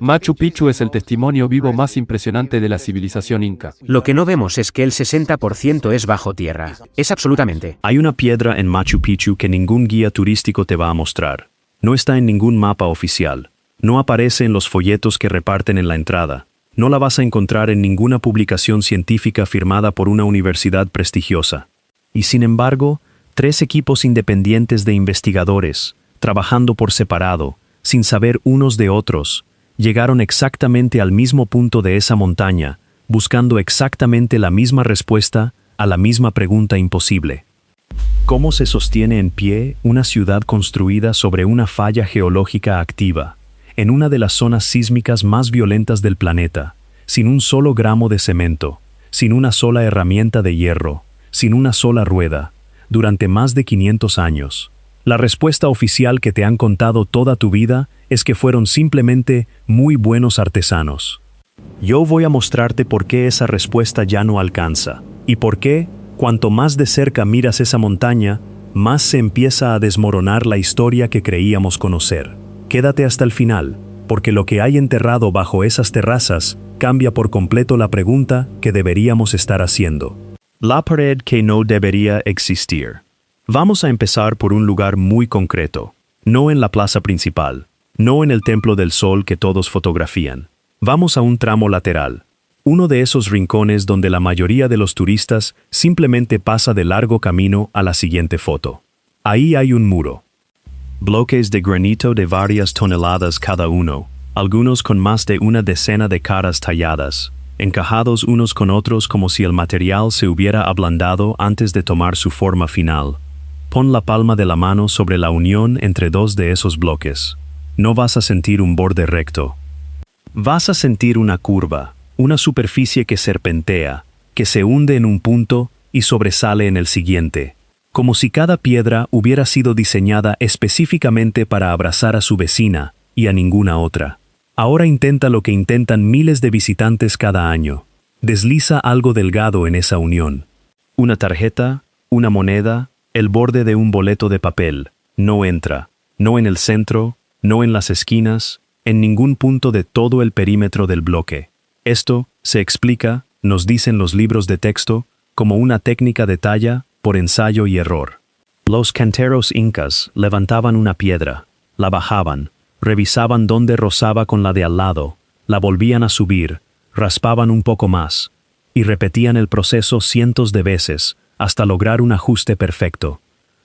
Machu Picchu es el testimonio vivo más impresionante de la civilización inca. Lo que no vemos es que el 60% es bajo tierra. Es absolutamente. Hay una piedra en Machu Picchu que ningún guía turístico te va a mostrar. No está en ningún mapa oficial. No aparece en los folletos que reparten en la entrada. No la vas a encontrar en ninguna publicación científica firmada por una universidad prestigiosa. Y sin embargo, 3 equipos independientes de investigadores, trabajando por separado, sin saber unos de otros, llegaron exactamente al mismo punto de esa montaña, buscando exactamente la misma respuesta a la misma pregunta imposible. ¿Cómo se sostiene en pie una ciudad construida sobre una falla geológica activa, en una de las zonas sísmicas más violentas del planeta, sin un solo gramo de cemento, sin una sola herramienta de hierro, sin una sola rueda, durante más de 500 años? La respuesta oficial que te han contado toda tu vida es que fueron simplemente muy buenos artesanos. Yo voy a mostrarte por qué esa respuesta ya no alcanza, y por qué, cuanto más de cerca miras esa montaña, más se empieza a desmoronar la historia que creíamos conocer. Quédate hasta el final, porque lo que hay enterrado bajo esas terrazas cambia por completo la pregunta que deberíamos estar haciendo. La pared que no debería existir. Vamos a empezar por un lugar muy concreto, no en la plaza principal, no en el Templo del Sol que todos fotografían. Vamos a un tramo lateral, uno de esos rincones donde la mayoría de los turistas simplemente pasa de largo camino a la siguiente foto. Ahí hay un muro. Bloques de granito de varias toneladas cada uno, algunos con más de una decena de caras talladas, encajados unos con otros como si el material se hubiera ablandado antes de tomar su forma final. Pon la palma de la mano sobre la unión entre 2 de esos bloques. No vas a sentir un borde recto. Vas a sentir una curva, una superficie que serpentea, que se hunde en un punto y sobresale en el siguiente, como si cada piedra hubiera sido diseñada específicamente para abrazar a su vecina y a ninguna otra. Ahora intenta lo que intentan miles de visitantes cada año. Desliza algo delgado en esa unión. Una tarjeta, una moneda, el borde de un boleto de papel. No entra, no en el centro, no en las esquinas, en ningún punto de todo el perímetro del bloque. Esto se explica, nos dicen los libros de texto, como una técnica de talla por ensayo y error. Los canteros incas levantaban una piedra, la bajaban, revisaban dónde rozaba con la de al lado, la volvían a subir, raspaban un poco más, y repetían el proceso cientos de veces, hasta lograr un ajuste perfecto.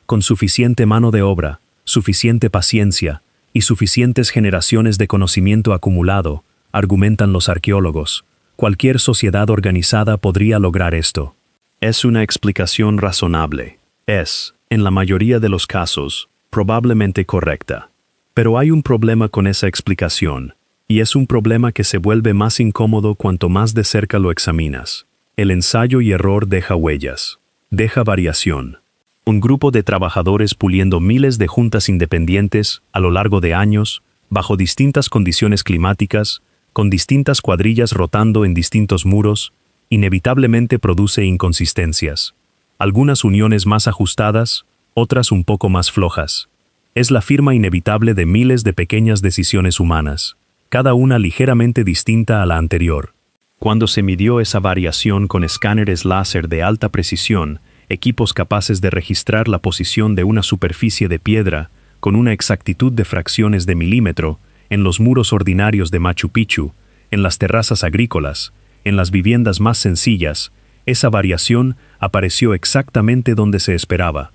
Con suficiente mano de obra, suficiente paciencia y suficientes generaciones de conocimiento acumulado, argumentan los arqueólogos, cualquier sociedad organizada podría lograr esto. Es una explicación razonable. Es, en la mayoría de los casos, probablemente correcta. Pero hay un problema con esa explicación, y es un problema que se vuelve más incómodo cuanto más de cerca lo examinas. El ensayo y error deja huellas. Deja variación. Un grupo de trabajadores puliendo miles de juntas independientes a lo largo de años, bajo distintas condiciones climáticas, con distintas cuadrillas rotando en distintos muros, inevitablemente produce inconsistencias. Algunas uniones más ajustadas, otras un poco más flojas. Es la firma inevitable de miles de pequeñas decisiones humanas, cada una ligeramente distinta a la anterior. Cuando se midió esa variación con escáneres láser de alta precisión, equipos capaces de registrar la posición de una superficie de piedra con una exactitud de fracciones de milímetro, en los muros ordinarios de Machu Picchu, en las terrazas agrícolas, en las viviendas más sencillas, esa variación apareció exactamente donde se esperaba.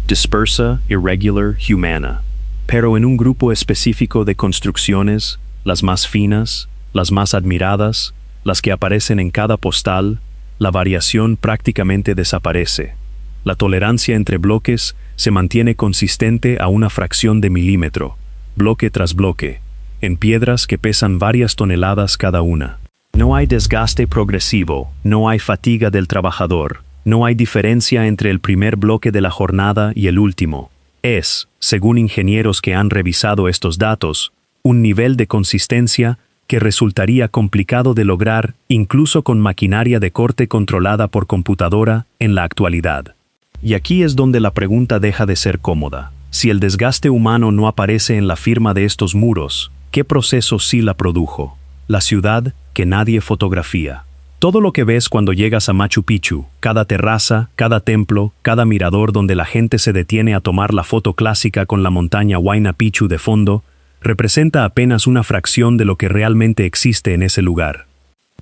Dispersa, irregular, humana. Pero en un grupo específico de construcciones, las más finas, las más admiradas, las que aparecen en cada postal, la variación prácticamente desaparece. La tolerancia entre bloques se mantiene consistente a una fracción de milímetro, bloque tras bloque, en piedras que pesan varias toneladas cada una. No hay desgaste progresivo, no hay fatiga del trabajador, no hay diferencia entre el primer bloque de la jornada y el último. Es, según ingenieros que han revisado estos datos, un nivel de consistencia que resultaría complicado de lograr incluso con maquinaria de corte controlada por computadora en la actualidad. Y aquí es donde la pregunta deja de ser cómoda. Si el desgaste humano no aparece en la firma de estos muros, ¿Qué proceso sí la produjo? La ciudad que nadie fotografía. Todo lo que ves cuando llegas a Machu Picchu, cada terraza, cada templo, cada mirador donde la gente se detiene a tomar la foto clásica con la montaña Huayna Picchu de fondo, representa apenas una fracción de lo que realmente existe en ese lugar.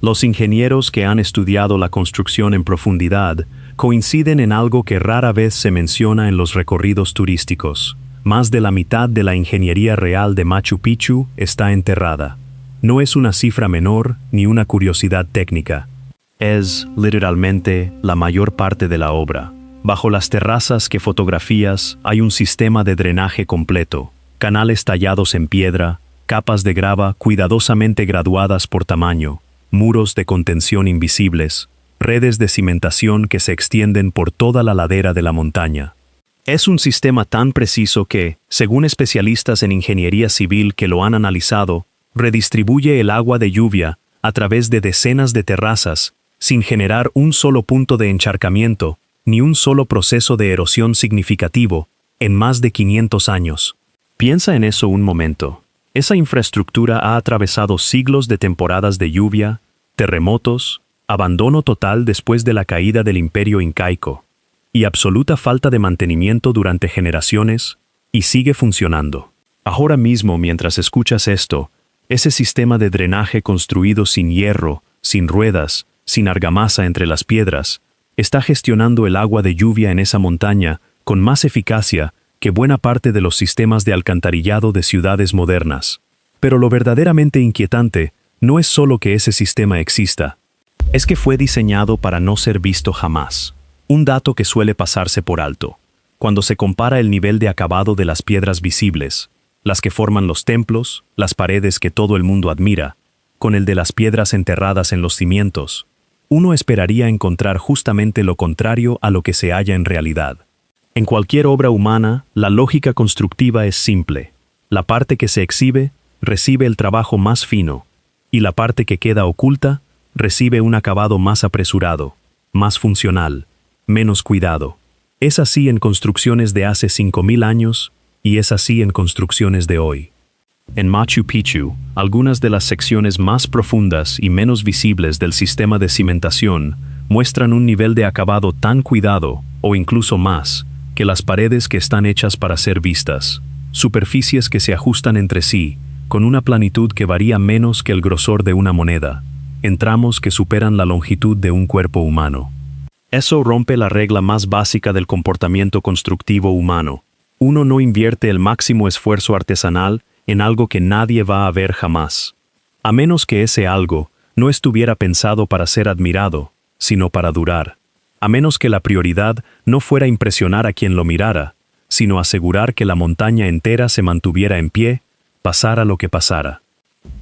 Los ingenieros que han estudiado la construcción en profundidad coinciden en algo que rara vez se menciona en los recorridos turísticos. Más de la mitad de la ingeniería real de Machu Picchu está enterrada. No es una cifra menor ni una curiosidad técnica. Es, literalmente, la mayor parte de la obra. Bajo las terrazas que fotografías hay un sistema de drenaje completo, canales tallados en piedra, capas de grava cuidadosamente graduadas por tamaño, muros de contención invisibles, redes de cimentación que se extienden por toda la ladera de la montaña. Es un sistema tan preciso que, según especialistas en ingeniería civil que lo han analizado, redistribuye el agua de lluvia a través de decenas de terrazas, sin generar un solo punto de encharcamiento, ni un solo proceso de erosión significativo, en más de 500 años. Piensa en eso un momento. Esa infraestructura ha atravesado siglos de temporadas de lluvia, terremotos, abandono total después de la caída del Imperio Incaico, y absoluta falta de mantenimiento durante generaciones, y sigue funcionando. Ahora mismo, mientras escuchas esto, ese sistema de drenaje construido sin hierro, sin ruedas, sin argamasa entre las piedras, está gestionando el agua de lluvia en esa montaña con más eficacia que buena parte de los sistemas de alcantarillado de ciudades modernas. Pero lo verdaderamente inquietante no es solo que ese sistema exista, es que fue diseñado para no ser visto jamás. Un dato que suele pasarse por alto. Cuando se compara el nivel de acabado de las piedras visibles, las que forman los templos, las paredes que todo el mundo admira, con el de las piedras enterradas en los cimientos, uno esperaría encontrar justamente lo contrario a lo que se halla en realidad. En cualquier obra humana, la lógica constructiva es simple. La parte que se exhibe recibe el trabajo más fino, y la parte que queda oculta recibe un acabado más apresurado, más funcional, menos cuidado. Es así en construcciones de hace 5000 años, y es así en construcciones de hoy. En Machu Picchu, algunas de las secciones más profundas y menos visibles del sistema de cimentación muestran un nivel de acabado tan cuidado, o incluso más, que las paredes que están hechas para ser vistas, superficies que se ajustan entre sí, con una planitud que varía menos que el grosor de una moneda, en tramos que superan la longitud de un cuerpo humano. Eso rompe la regla más básica del comportamiento constructivo humano. Uno no invierte el máximo esfuerzo artesanal en algo que nadie va a ver jamás, a menos que ese algo no estuviera pensado para ser admirado, sino para durar, a menos que la prioridad no fuera impresionar a quien lo mirara, sino asegurar que la montaña entera se mantuviera en pie, pasara lo que pasara.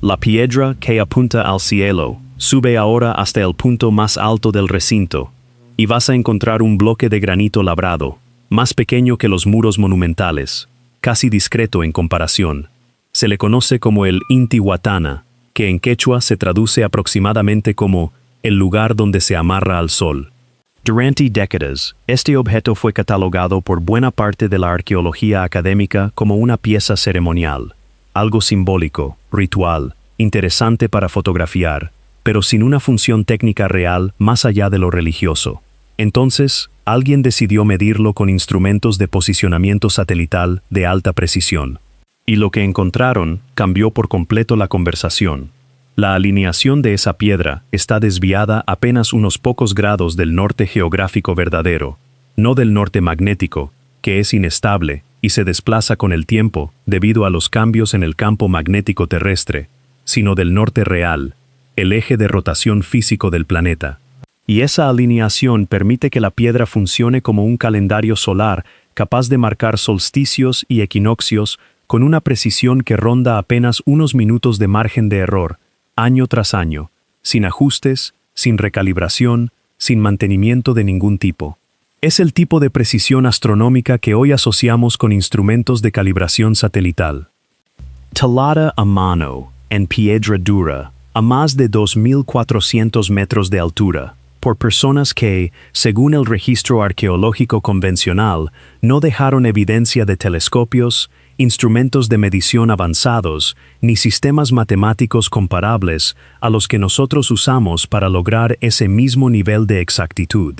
La piedra que apunta al cielo sube ahora hasta el punto más alto del recinto, y vas a encontrar un bloque de granito labrado, más pequeño que los muros monumentales, casi discreto en comparación. Se le conoce como el Intihuatana, que en quechua se traduce aproximadamente como el lugar donde se amarra al sol. Durante décadas, este objeto fue catalogado por buena parte de la arqueología académica como una pieza ceremonial, algo simbólico, ritual, interesante para fotografiar, pero sin una función técnica real más allá de lo religioso. Entonces, alguien decidió medirlo con instrumentos de posicionamiento satelital de alta precisión. Y lo que encontraron cambió por completo la conversación. La alineación de esa piedra está desviada apenas unos pocos grados del norte geográfico verdadero, no del norte magnético, que es inestable y se desplaza con el tiempo debido a los cambios en el campo magnético terrestre, sino del norte real, el eje de rotación físico del planeta. Y esa alineación permite que la piedra funcione como un calendario solar capaz de marcar solsticios y equinoccios con una precisión que ronda apenas unos minutos de margen de error, año tras año, sin ajustes, sin recalibración, sin mantenimiento de ningún tipo. Es el tipo de precisión astronómica que hoy asociamos con instrumentos de calibración satelital. Talada a mano, en piedra dura, a más de 2.400 metros de altura, por personas que, según el registro arqueológico convencional, no dejaron evidencia de telescopios, instrumentos de medición avanzados, ni sistemas matemáticos comparables a los que nosotros usamos para lograr ese mismo nivel de exactitud.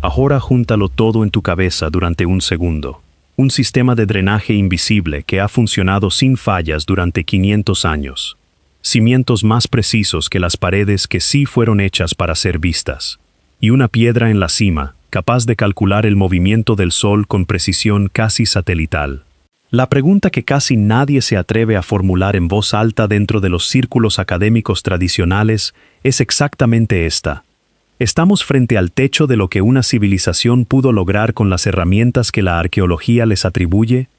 Ahora júntalo todo en tu cabeza durante un segundo. Un sistema de drenaje invisible que ha funcionado sin fallas durante 500 años. Cimientos más precisos que las paredes que sí fueron hechas para ser vistas. Y una piedra en la cima, capaz de calcular el movimiento del Sol con precisión casi satelital. La pregunta que casi nadie se atreve a formular en voz alta dentro de los círculos académicos tradicionales es exactamente esta. ¿Estamos frente al techo de lo que una civilización pudo lograr con las herramientas que la arqueología les atribuye?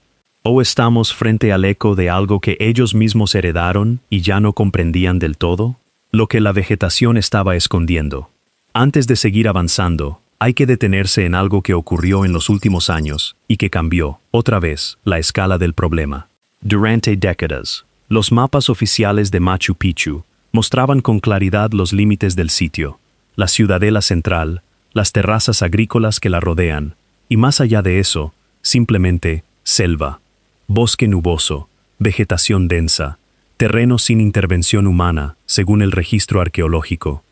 ¿O estamos frente al eco de algo que ellos mismos heredaron y ya no comprendían del todo? Lo que la vegetación estaba escondiendo. Antes de seguir avanzando, hay que detenerse en algo que ocurrió en los últimos años y que cambió, otra vez, la escala del problema. Durante décadas, los mapas oficiales de Machu Picchu mostraban con claridad los límites del sitio, la ciudadela central, las terrazas agrícolas que la rodean, y más allá de eso, simplemente selva, bosque nuboso, vegetación densa, terreno sin intervención humana, según el registro arqueológico.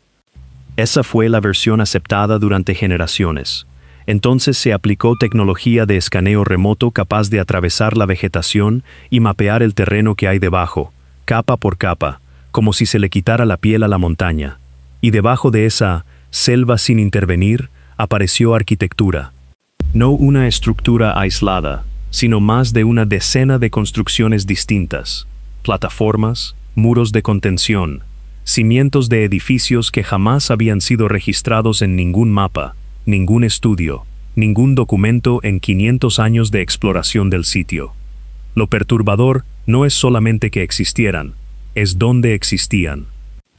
Esa fue la versión aceptada durante generaciones. Entonces se aplicó tecnología de escaneo remoto capaz de atravesar la vegetación y mapear el terreno que hay debajo, capa por capa, como si se le quitara la piel a la montaña. Y debajo de esa selva sin intervenir, apareció arquitectura. No una estructura aislada, sino más de una decena de construcciones distintas, plataformas, muros de contención, cimientos de edificios que jamás habían sido registrados en ningún mapa, ningún estudio, ningún documento en 500 años de exploración del sitio. Lo perturbador no es solamente que existieran, es dónde existían.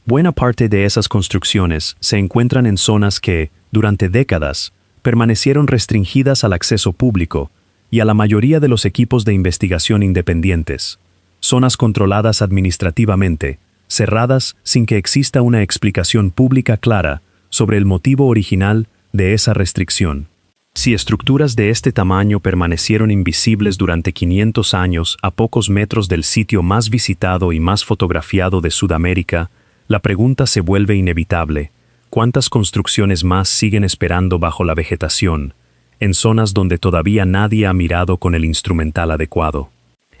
Buena parte de esas construcciones se encuentran en zonas que, durante décadas, permanecieron restringidas al acceso público y a la mayoría de los equipos de investigación independientes. Zonas controladas administrativamente, cerradas sin que exista una explicación pública clara sobre el motivo original de esa restricción. Si estructuras de este tamaño permanecieron invisibles durante 500 años a pocos metros del sitio más visitado y más fotografiado de Sudamérica, la pregunta se vuelve inevitable. ¿Cuántas construcciones más siguen esperando bajo la vegetación, en zonas donde todavía nadie ha mirado con el instrumental adecuado?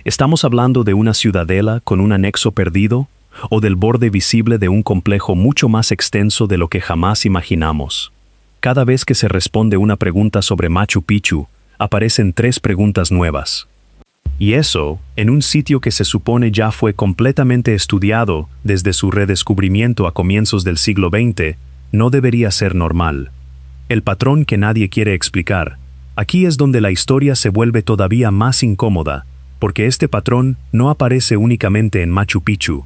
¿Estamos hablando de una ciudadela con un anexo perdido, o del borde visible de un complejo mucho más extenso de lo que jamás imaginamos? Cada vez que se responde una pregunta sobre Machu Picchu, aparecen 3 preguntas nuevas. Y eso, en un sitio que se supone ya fue completamente estudiado desde su redescubrimiento a comienzos del siglo XX, no debería ser normal. El patrón que nadie quiere explicar. Aquí es donde la historia se vuelve todavía más incómoda, porque este patrón no aparece únicamente en Machu Picchu.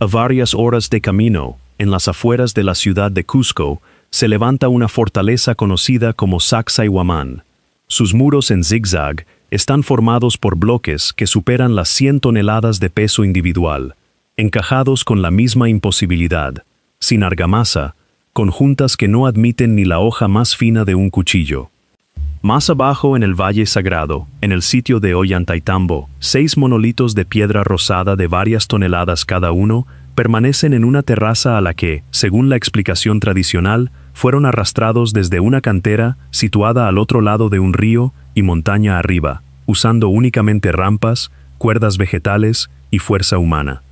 A varias horas de camino, en las afueras de la ciudad de Cusco, se levanta una fortaleza conocida como Sacsayhuamán. Sus muros en zigzag están formados por bloques que superan las 100 toneladas de peso individual, encajados con la misma imposibilidad, sin argamasa, con juntas que no admiten ni la hoja más fina de un cuchillo. Más abajo en el Valle Sagrado, en el sitio de Ollantaytambo, 6 monolitos de piedra rosada de varias toneladas cada uno permanecen en una terraza a la que, según la explicación tradicional, fueron arrastrados desde una cantera situada al otro lado de un río y montaña arriba, usando únicamente rampas, cuerdas vegetales y fuerza humana.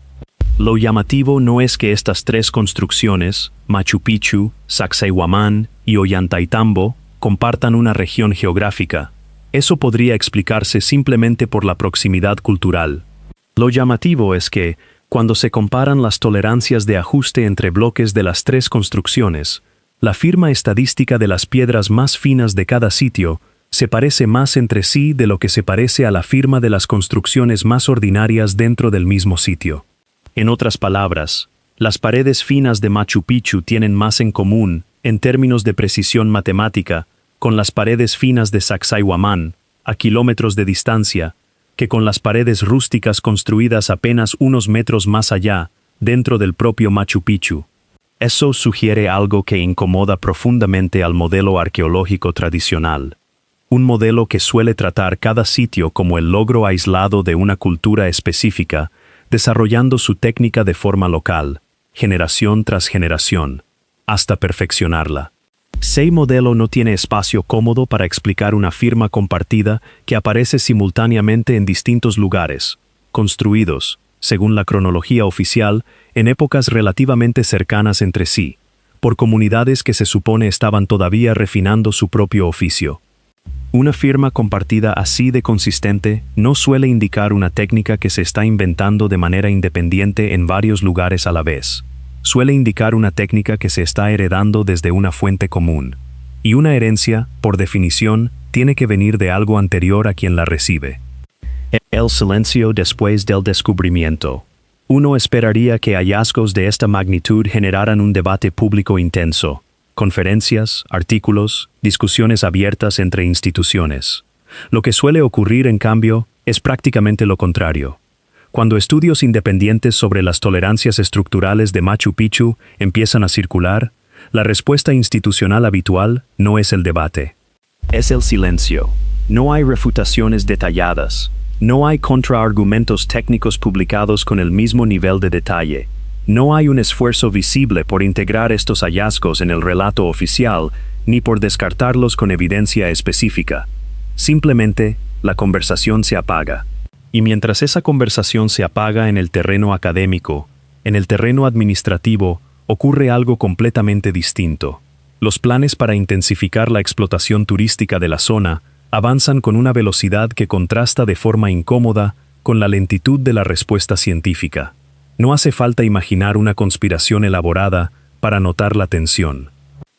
Lo llamativo no es que estas 3 construcciones, Machu Picchu, Sacsayhuamán y Ollantaytambo, compartan una región geográfica. Eso podría explicarse simplemente por la proximidad cultural. Lo llamativo es que, cuando se comparan las tolerancias de ajuste entre bloques de las 3 construcciones, la firma estadística de las piedras más finas de cada sitio se parece más entre sí de lo que se parece a la firma de las construcciones más ordinarias dentro del mismo sitio. En otras palabras, las paredes finas de Machu Picchu tienen más en común, en términos de precisión matemática, con las paredes finas de Sacsayhuamán, a kilómetros de distancia, que con las paredes rústicas construidas apenas unos metros más allá, dentro del propio Machu Picchu. Eso sugiere algo que incomoda profundamente al modelo arqueológico tradicional. Un modelo que suele tratar cada sitio como el logro aislado de una cultura específica, desarrollando su técnica de forma local, generación tras generación, hasta perfeccionarla. Ese modelo no tiene espacio cómodo para explicar una firma compartida que aparece simultáneamente en distintos lugares, construidos, según la cronología oficial, en épocas relativamente cercanas entre sí, por comunidades que se supone estaban todavía refinando su propio oficio. Una firma compartida así de consistente no suele indicar una técnica que se está inventando de manera independiente en varios lugares a la vez. Suele indicar una técnica que se está heredando desde una fuente común. Y una herencia, por definición, tiene que venir de algo anterior a quien la recibe. El silencio después del descubrimiento. Uno esperaría que hallazgos de esta magnitud generaran un debate público intenso. Conferencias, artículos, discusiones abiertas entre instituciones. Lo que suele ocurrir, en cambio, es prácticamente lo contrario. Cuando estudios independientes sobre las tolerancias estructurales de Machu Picchu empiezan a circular, la respuesta institucional habitual no es el debate. Es el silencio. No hay refutaciones detalladas. No hay contraargumentos técnicos publicados con el mismo nivel de detalle. No hay un esfuerzo visible por integrar estos hallazgos en el relato oficial, ni por descartarlos con evidencia específica. Simplemente, la conversación se apaga. Y mientras esa conversación se apaga en el terreno académico, en el terreno administrativo, ocurre algo completamente distinto. Los planes para intensificar la explotación turística de la zona avanzan con una velocidad que contrasta de forma incómoda con la lentitud de la respuesta científica. No hace falta imaginar una conspiración elaborada para notar la tensión.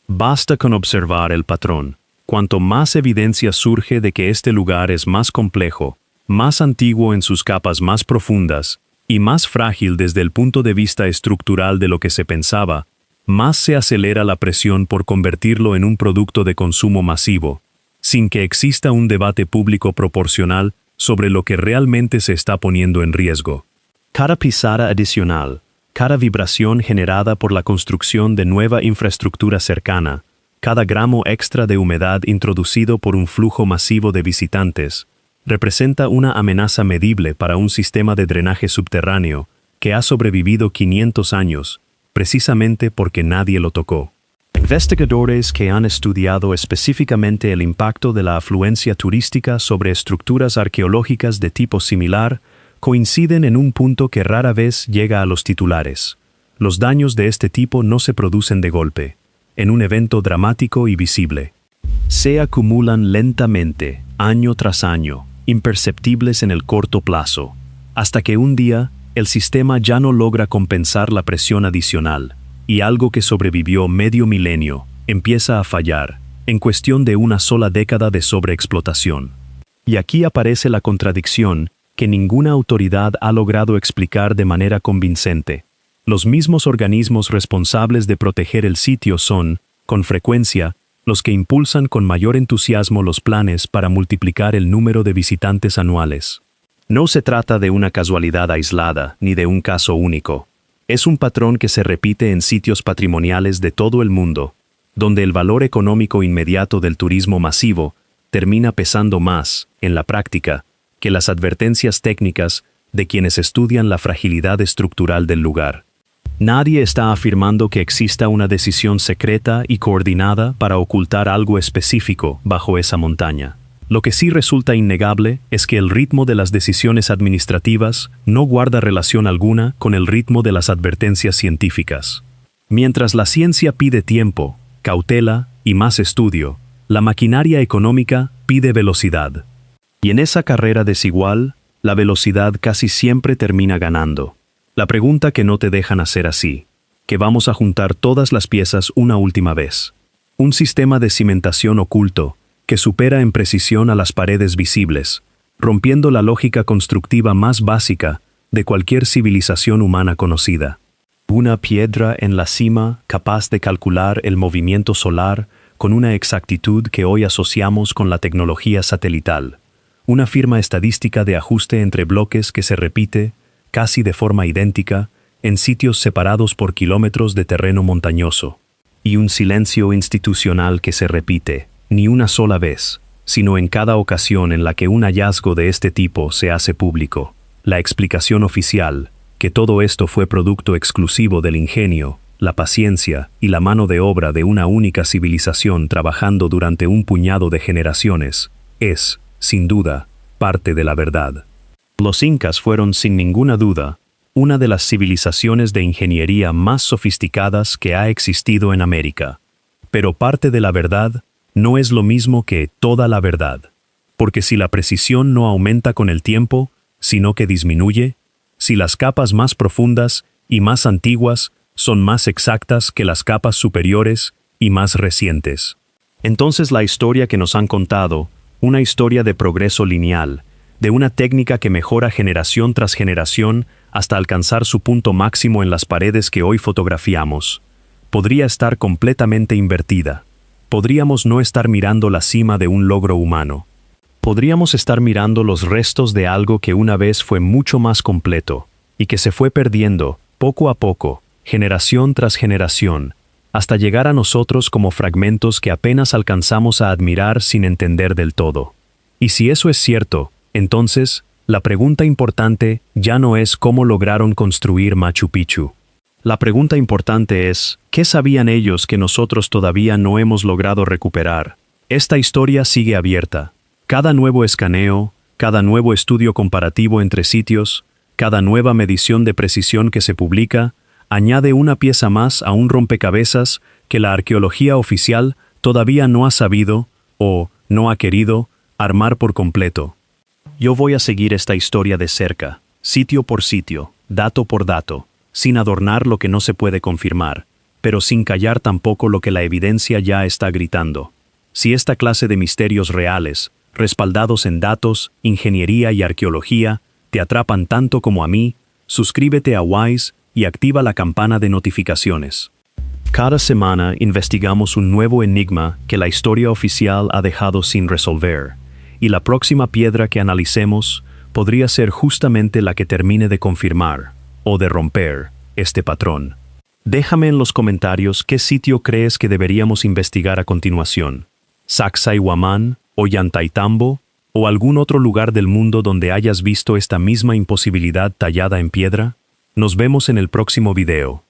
Basta con observar el patrón. Cuanto más evidencia surge de que este lugar es más complejo, más antiguo en sus capas más profundas y más frágil desde el punto de vista estructural de lo que se pensaba, más se acelera la presión por convertirlo en un producto de consumo masivo, sin que exista un debate público proporcional sobre lo que realmente se está poniendo en riesgo. Cada pisada adicional, cada vibración generada por la construcción de nueva infraestructura cercana, cada gramo extra de humedad introducido por un flujo masivo de visitantes, representa una amenaza medible para un sistema de drenaje subterráneo que ha sobrevivido 500 años, precisamente porque nadie lo tocó. Investigadores que han estudiado específicamente el impacto de la afluencia turística sobre estructuras arqueológicas de tipo similar coinciden en un punto que rara vez llega a los titulares. Los daños de este tipo no se producen de golpe, en un evento dramático y visible. Se acumulan lentamente, año tras año, imperceptibles en el corto plazo, hasta que un día el sistema ya no logra compensar la presión adicional, y algo que sobrevivió medio milenio empieza a fallar, en cuestión de una sola década de sobreexplotación. Y aquí aparece la contradicción que ninguna autoridad ha logrado explicar de manera convincente. Los mismos organismos responsables de proteger el sitio son, con frecuencia, los que impulsan con mayor entusiasmo los planes para multiplicar el número de visitantes anuales. No se trata de una casualidad aislada ni de un caso único. Es un patrón que se repite en sitios patrimoniales de todo el mundo, donde el valor económico inmediato del turismo masivo termina pesando más, en la práctica, que las advertencias técnicas de quienes estudian la fragilidad estructural del lugar. Nadie está afirmando que exista una decisión secreta y coordinada para ocultar algo específico bajo esa montaña. Lo que sí resulta innegable es que el ritmo de las decisiones administrativas no guarda relación alguna con el ritmo de las advertencias científicas. Mientras la ciencia pide tiempo, cautela y más estudio, la maquinaria económica pide velocidad. Y en esa carrera desigual, la velocidad casi siempre termina ganando. La pregunta que no te dejan hacer así, que vamos a juntar todas las piezas una última vez. Un sistema de cimentación oculto, que supera en precisión a las paredes visibles, rompiendo la lógica constructiva más básica de cualquier civilización humana conocida. Una piedra en la cima capaz de calcular el movimiento solar con una exactitud que hoy asociamos con la tecnología satelital. Una firma estadística de ajuste entre bloques que se repite, casi de forma idéntica, en sitios separados por kilómetros de terreno montañoso. Y un silencio institucional que se repite, ni una sola vez, sino en cada ocasión en la que un hallazgo de este tipo se hace público. La explicación oficial, que todo esto fue producto exclusivo del ingenio, la paciencia y la mano de obra de una única civilización trabajando durante un puñado de generaciones, es, sin duda, parte de la verdad. Los incas fueron, sin ninguna duda, una de las civilizaciones de ingeniería más sofisticadas que ha existido en América. Pero parte de la verdad no es lo mismo que toda la verdad, porque si la precisión no aumenta con el tiempo, sino que disminuye, si las capas más profundas y más antiguas son más exactas que las capas superiores y más recientes, entonces la historia que nos han contado, una historia de progreso lineal, de una técnica que mejora generación tras generación hasta alcanzar su punto máximo en las paredes que hoy fotografiamos, podría estar completamente invertida. Podríamos no estar mirando la cima de un logro humano. Podríamos estar mirando los restos de algo que una vez fue mucho más completo, y que se fue perdiendo, poco a poco, generación tras generación, hasta llegar a nosotros como fragmentos que apenas alcanzamos a admirar sin entender del todo. Y si eso es cierto, entonces, la pregunta importante ya no es cómo lograron construir Machu Picchu. La pregunta importante es, ¿qué sabían ellos que nosotros todavía no hemos logrado recuperar? Esta historia sigue abierta. Cada nuevo escaneo, cada nuevo estudio comparativo entre sitios, cada nueva medición de precisión que se publica, añade una pieza más a un rompecabezas que la arqueología oficial todavía no ha sabido, o no ha querido, armar por completo. Yo voy a seguir esta historia de cerca, sitio por sitio, dato por dato, sin adornar lo que no se puede confirmar, pero sin callar tampoco lo que la evidencia ya está gritando. Si esta clase de misterios reales, respaldados en datos, ingeniería y arqueología, te atrapan tanto como a mí, suscríbete a WISE y activa la campana de notificaciones. Cada semana investigamos un nuevo enigma que la historia oficial ha dejado sin resolver, y la próxima piedra que analicemos podría ser justamente la que termine de confirmar, o de romper, este patrón. Déjame en los comentarios qué sitio crees que deberíamos investigar a continuación. Sacsayhuamán, Ollantaytambo, o algún otro lugar del mundo donde hayas visto esta misma imposibilidad tallada en piedra. Nos vemos en el próximo video.